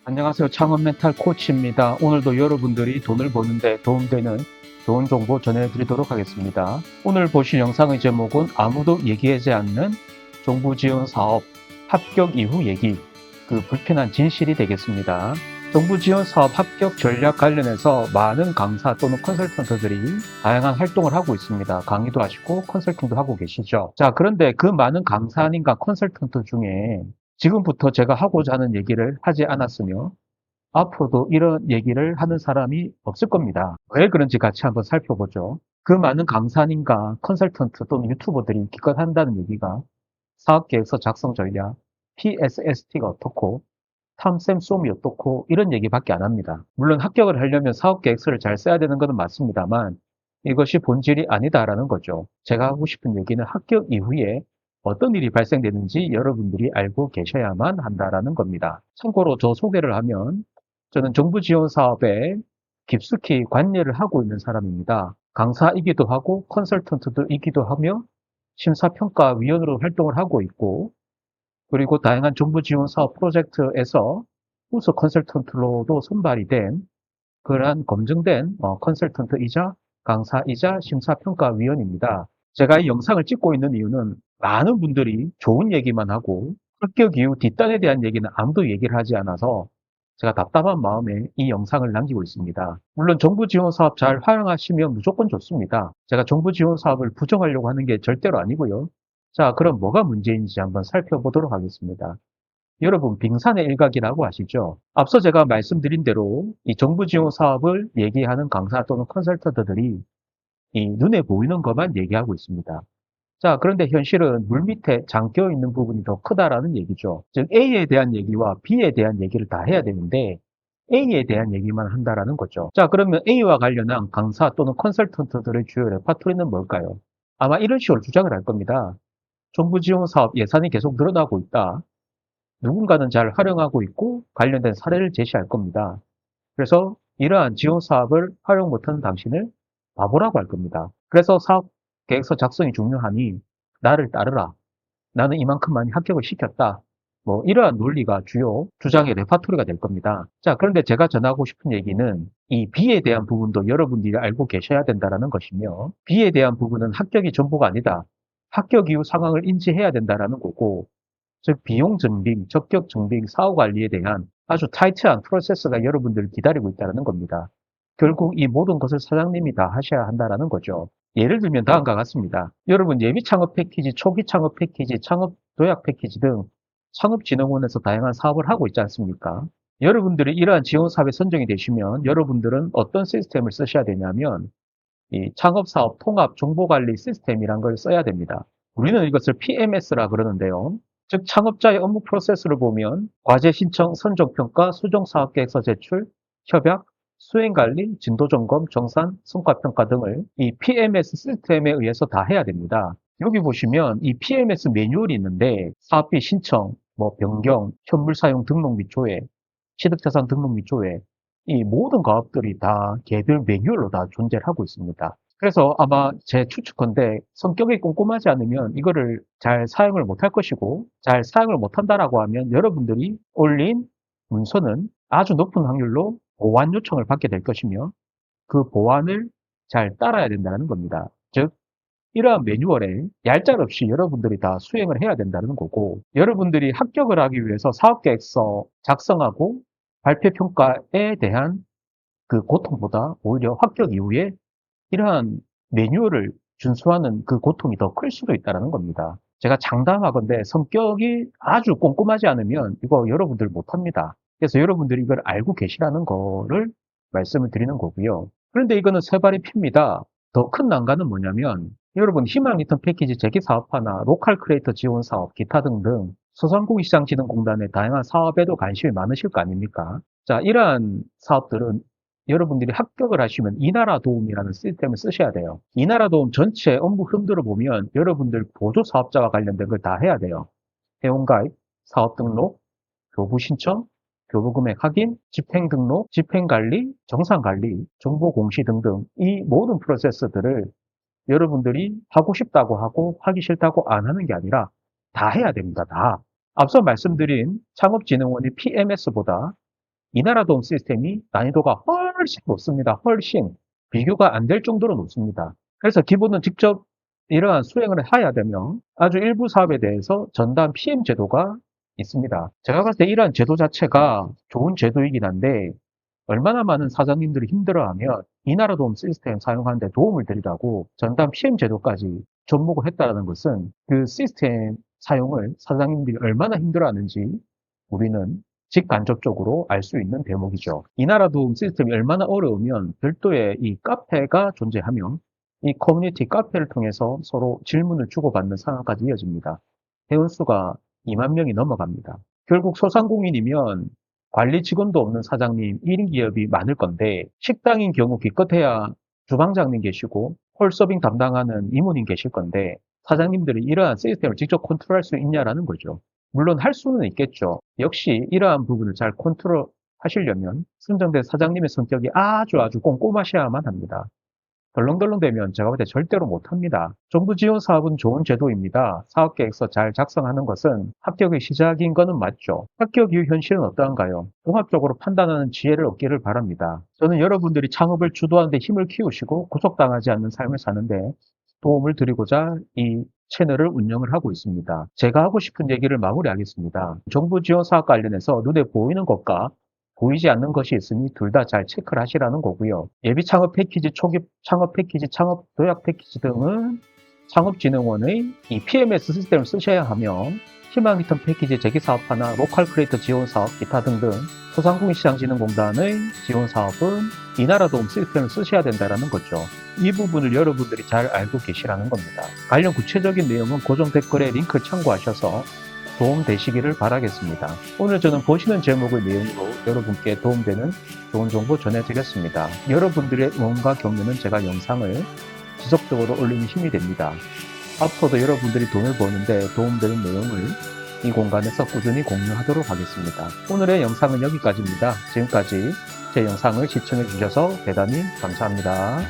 안녕하세요. 창업 멘탈 코치입니다. 오늘도 여러분들이 돈을 버는데 도움되는 좋은 정보 전해드리도록 하겠습니다. 오늘 보실 영상의 제목은 아무도 얘기하지 않는 정부 지원 사업 합격 이후 얘기, 그 불편한 진실이 되겠습니다. 정부 지원 사업 합격 전략 관련해서 많은 강사 또는 컨설턴트들이 다양한 활동을 하고 있습니다. 강의도 하시고 컨설팅도 하고 계시죠. 자, 그런데 그 많은 강사님과 컨설턴트 중에 지금부터 제가 하고자 하는 얘기를 하지 않았으며 앞으로도 이런 얘기를 하는 사람이 없을 겁니다. 왜 그런지 같이 한번 살펴보죠. 그 많은 강사님과 컨설턴트 또는 유튜버들이 기껏 한다는 얘기가 사업계획서 작성 전략, PSST가 어떻고 탐쌤 쏨이 어떻고 이런 얘기밖에 안 합니다. 물론 합격을 하려면 사업계획서를 잘 써야 되는 것은 맞습니다만 이것이 본질이 아니다라는 거죠. 제가 하고 싶은 얘기는 합격 이후에 어떤 일이 발생되는지 여러분들이 알고 계셔야만 한다라는 겁니다. 참고로 저 소개를 하면 저는 정부 지원 사업에 깊숙이 관여를 하고 있는 사람입니다. 강사이기도 하고 컨설턴트이기도 하며 심사평가위원으로 활동을 하고 있고 그리고 다양한 정부 지원 사업 프로젝트에서 우수 컨설턴트로도 선발이 된 그러한 검증된 컨설턴트이자 강사이자 심사평가위원입니다. 제가 이 영상을 찍고 있는 이유는 많은 분들이 좋은 얘기만 하고 합격 이후 뒷단에 대한 얘기는 아무도 얘기를 하지 않아서 제가 답답한 마음에 이 영상을 남기고 있습니다. 물론 정부 지원 사업 잘 활용하시면 무조건 좋습니다. 제가 정부 지원 사업을 부정하려고 하는 게 절대로 아니고요. 자, 그럼 뭐가 문제인지 한번 살펴보도록 하겠습니다. 여러분, 빙산의 일각이라고 아시죠? 앞서 제가 말씀드린 대로 이 정부 지원 사업을 얘기하는 강사 또는 컨설턴트들이 이 눈에 보이는 것만 얘기하고 있습니다. 자, 그런데 현실은 물 밑에 잠겨 있는 부분이 더 크다라는 얘기죠. 즉, A에 대한 얘기와 B에 대한 얘기를 다 해야 되는데 A에 대한 얘기만 한다라는 거죠. 자, 그러면 A와 관련한 강사 또는 컨설턴트들의 주요 레파토리는 뭘까요? 아마 이런 식으로 주장을 할 겁니다. 정부 지원 사업 예산이 계속 늘어나고 있다. 누군가는 잘 활용하고 있고 관련된 사례를 제시할 겁니다. 그래서 이러한 지원 사업을 활용 못하는 당신을 바보라고 할 겁니다. 그래서 사업 계획서 작성이 중요하니 나를 따르라. 나는 이만큼 많이 합격을 시켰다. 뭐 이러한 논리가 주요 주장의 레파토리가 될 겁니다. 자, 그런데 제가 전하고 싶은 얘기는 이 B에 대한 부분도 여러분들이 알고 계셔야 된다는 것이며 B에 대한 부분은 합격이 전부가 아니다. 합격 이후 상황을 인지해야 된다는 거고 즉 비용 증빙, 적격 증빙, 사후 관리에 대한 아주 타이트한 프로세스가 여러분들을 기다리고 있다는 겁니다. 결국 이 모든 것을 사장님이 다 하셔야 한다는 거죠. 예를 들면 다음과 같습니다. 여러분 예비 창업 패키지, 초기 창업 패키지, 창업 도약 패키지 등 창업진흥원에서 다양한 사업을 하고 있지 않습니까? 여러분들이 이러한 지원 사업에 선정이 되시면 여러분들은 어떤 시스템을 쓰셔야 되냐면 이 창업사업 통합 정보관리 시스템이란 걸 써야 됩니다. 우리는 이것을 PMS라 그러는데요. 즉 창업자의 업무 프로세스를 보면 과제 신청, 선정평가, 수정사업계획서 제출, 협약, 수행관리, 진도점검, 정산, 성과평가 등을 이 PMS 시스템에 의해서 다 해야 됩니다. 여기 보시면 이 PMS 매뉴얼이 있는데 사업비 신청, 뭐 변경, 현물 사용 등록 및 조회, 취득자산 등록 및 조회, 이 모든 과업들이 다 개별 매뉴얼로 다 존재를 하고 있습니다. 그래서 아마 제 추측컨대 성격이 꼼꼼하지 않으면 이거를 잘 사용을 못할 것이고 잘 사용을 못한다라고 하면 여러분들이 올린 문서는 아주 높은 확률로 보완 요청을 받게 될 것이며 그 보완을 잘 따라야 된다는 겁니다. 즉 이러한 매뉴얼에 얄짤없이 여러분들이 다 수행을 해야 된다는 거고 여러분들이 합격을 하기 위해서 사업계획서 작성하고 발표평가에 대한 그 고통보다 오히려 합격 이후에 이러한 매뉴얼을 준수하는 그 고통이 더 클 수도 있다는 겁니다. 제가 장담하건대 성격이 아주 꼼꼼하지 않으면 이거 여러분들 못합니다. 그래서 여러분들이 이걸 알고 계시라는 거를 말씀을 드리는 거고요. 그런데 이거는 세 발이 핍니다. 더 큰 난관은 뭐냐면 여러분 희망 리턴 패키지 재개 사업화나 로컬 크리에이터 지원 사업, 기타 등등 소상공인 시장진흥공단의 다양한 사업에도 관심이 많으실 거 아닙니까? 자, 이러한 사업들은 여러분들이 합격을 하시면 이나라 도움이라는 시스템을 쓰셔야 돼요. 이나라 도움 전체 업무 흐름들을 보면 여러분들 보조 사업자와 관련된 걸 다 해야 돼요. 회원가입, 사업 등록, 교부 신청, 교부 금액 확인, 집행 등록, 집행 관리, 정산 관리, 정보 공시 등등 이 모든 프로세스들을 여러분들이 하고 싶다고 하고 하기 싫다고 안 하는 게 아니라 다 해야 됩니다. 다. 앞서 말씀드린 창업진흥원이 PMS보다 이나라도움 시스템이 난이도가 훨씬 높습니다. 훨씬. 비교가 안 될 정도로 높습니다. 그래서 기본은 직접 이러한 수행을 해야 되면 아주 일부 사업에 대해서 전담 PM 제도가 있습니다. 제가 봤을 때 이러한 제도 자체가 좋은 제도이긴 한데 얼마나 많은 사장님들이 힘들어하면 이나라도움 시스템 사용하는데 도움을 드리라고 전담 PM 제도까지 접목을 했다는 것은 그 시스템 사용을 사장님들이 얼마나 힘들어하는지 우리는 직간접적으로 알 수 있는 대목이죠. 이나라도움 시스템이 얼마나 어려우면 별도의 이 카페가 존재하며 이 커뮤니티 카페를 통해서 서로 질문을 주고받는 상황까지 이어집니다. 회원수가 2만 명이 넘어갑니다. 결국 소상공인이면 관리 직원도 없는 사장님 1인 기업이 많을 건데 식당인 경우 기껏해야 주방장님 계시고 홀서빙 담당하는 이모님 계실 건데 사장님들이 이러한 시스템을 직접 컨트롤할 수 있냐라는 거죠. 물론 할 수는 있겠죠. 역시 이러한 부분을 잘 컨트롤 하시려면 선정된 사장님의 성격이 아주 꼼꼼하셔야만 합니다. 덜렁덜렁대면 제가 볼 때 절대로 못합니다. 정부 지원 사업은 좋은 제도입니다. 사업계획서 잘 작성하는 것은 합격의 시작인 거는 맞죠. 합격 이후 현실은 어떠한가요? 종합적으로 판단하는 지혜를 얻기를 바랍니다. 저는 여러분들이 창업을 주도하는 데 힘을 키우시고 구속당하지 않는 삶을 사는데 도움을 드리고자 이 채널을 운영을 하고 있습니다. 제가 하고 싶은 얘기를 마무리하겠습니다. 정부 지원 사업 관련해서 눈에 보이는 것과 보이지 않는 것이 있으니 둘 다 잘 체크를 하시라는 거고요. 예비 창업 패키지, 초기 창업 패키지, 창업 도약 패키지 등은 창업진흥원의 이 PMS 시스템을 쓰셔야 하며 희망 리턴 패키지 재기 사업화나 로컬 크리에이터 지원 사업, 기타 등등 소상공인시장진흥공단의 지원 사업은 이나라도움 시스템을 쓰셔야 된다는 거죠. 이 부분을 여러분들이 잘 알고 계시라는 겁니다. 관련 구체적인 내용은 고정 댓글에 링크를 참고하셔서 도움 되시기를 바라겠습니다. 오늘 저는 보시는 제목의 내용으로 여러분께 도움되는 좋은 정보 전해드렸습니다. 여러분들의 응원과 격려는 제가 영상을 지속적으로 올리는 힘이 됩니다. 앞으로도 여러분들이 돈을 버는데 도움되는 내용을 이 공간에서 꾸준히 공유하도록 하겠습니다. 오늘의 영상은 여기까지입니다. 지금까지 제 영상을 시청해 주셔서 대단히 감사합니다.